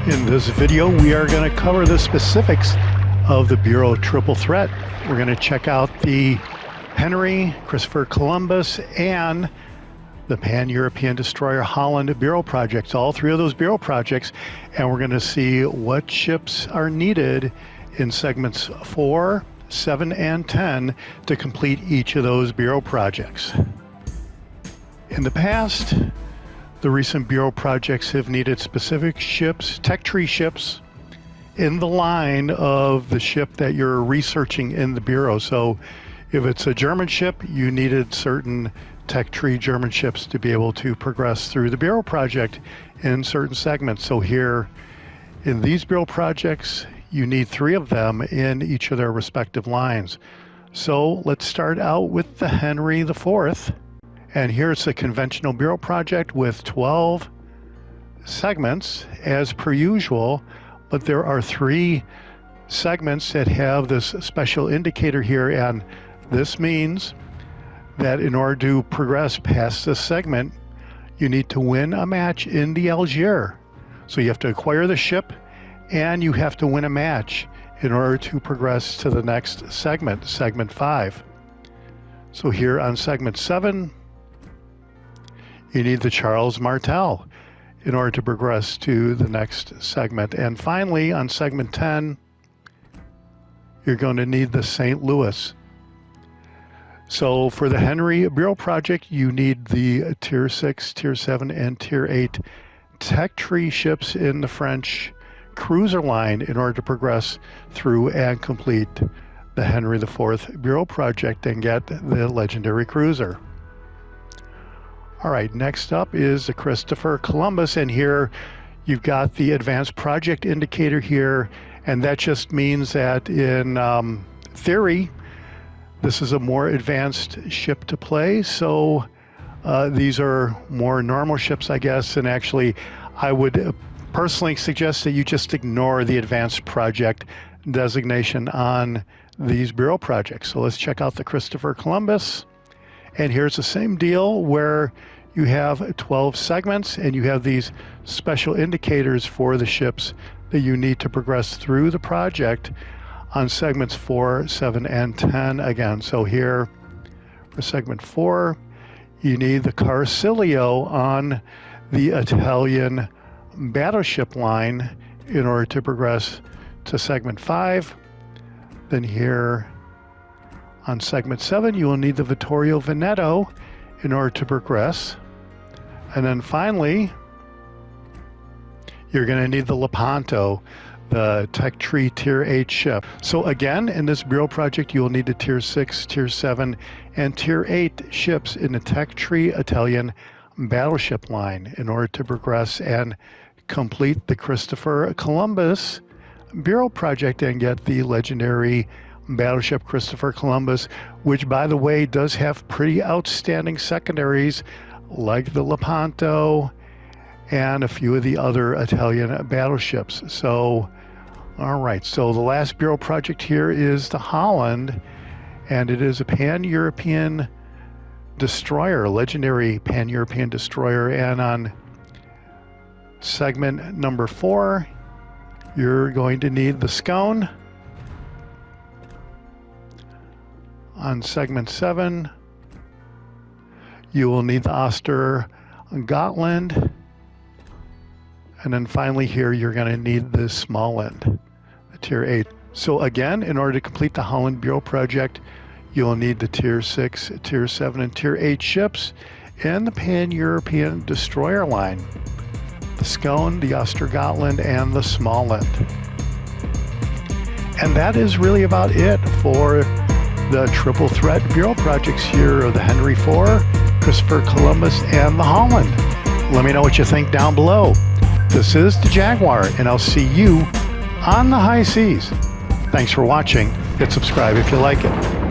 In this video, we are going to cover the specifics of the Bureau Triple Threat. We're going to check out the Henri, Christofo Columbus, and the Pan-European Destroyer Halland Bureau Projects, all three of those Bureau Projects, and we're going to see what ships are needed in segments 4, 7, and 10 to complete each of those Bureau Projects. In the past, the recent Bureau Projects have needed specific ships, tech tree ships, in the line of the ship that you're researching in the Bureau. So if it's a German ship, you needed certain tech tree German ships to be able to progress through the Bureau Project in certain segments. So here in these Bureau Projects, you need 3 of them in each of their respective lines. So let's start out with the Henri IV. And here's a conventional Bureau Project with 12 segments as per usual, but there are 3 segments that have this special indicator here, and this means that in order to progress past this segment, you need to win a match in the Algier. So you have to acquire the ship and you have to win a match in order to progress to the next segment, segment 5. So here on segment 7, you need the Charles Martel in order to progress to the next segment. And finally, on segment 10, you're going to need the St. Louis. So for the Henri Bureau Project, you need the Tier 6, Tier 7, and Tier 8 tech tree ships in the French cruiser line in order to progress through and complete the Henri IV Bureau Project and get the legendary cruiser. All right, next up is the Christofo Columbus, and here you've got the advanced project indicator here, and that just means that in theory, this is a more advanced ship to play. So these are more normal ships, I guess, and actually I would personally suggest that you just ignore the advanced project designation on these Bureau Projects. So let's check out the Christofo Columbus. And here's the same deal where you have 12 segments and you have these special indicators for the ships that you need to progress through the project on segments 4, 7, and 10 again. So here for segment 4, you need the Carcilio on the Italian battleship line in order to progress to segment 5. Then here on segment 7, you will need the Vittorio Veneto in order to progress. And then finally, you're going to need the Lepanto, the tech tree Tier 8 ship. So again, in this Bureau Project, you will need the Tier 6, Tier 7, and Tier 8 ships in the tech tree Italian battleship line in order to progress and complete the Christofo Columbus Bureau Project and get the legendary battleship Christofo Columbus, which, by the way, does have pretty outstanding secondaries like the Lepanto and a few of the other Italian battleships. So, all right, so the last Bureau Project here is the Halland, and it is a Pan-European destroyer, legendary Pan-European destroyer. And on segment number 4, you're going to need the Scone. On segment 7, you will need the Ostergotland. And then finally here, you're going to need the Småland, the Tier 8. So again, in order to complete the Halland Bureau Project, you'll need the Tier 6, Tier 7, and Tier 8 ships and the Pan-European destroyer line, the Scone, the Ostergotland, and the Småland. And that is really about it for the Triple Threat Bureau Projects here of the Henri IV, Christofo Columbus, and the Halland. Let me know what you think down below. This is the Jaguar, and I'll see you on the high seas. Thanks for watching. Hit subscribe if you like it.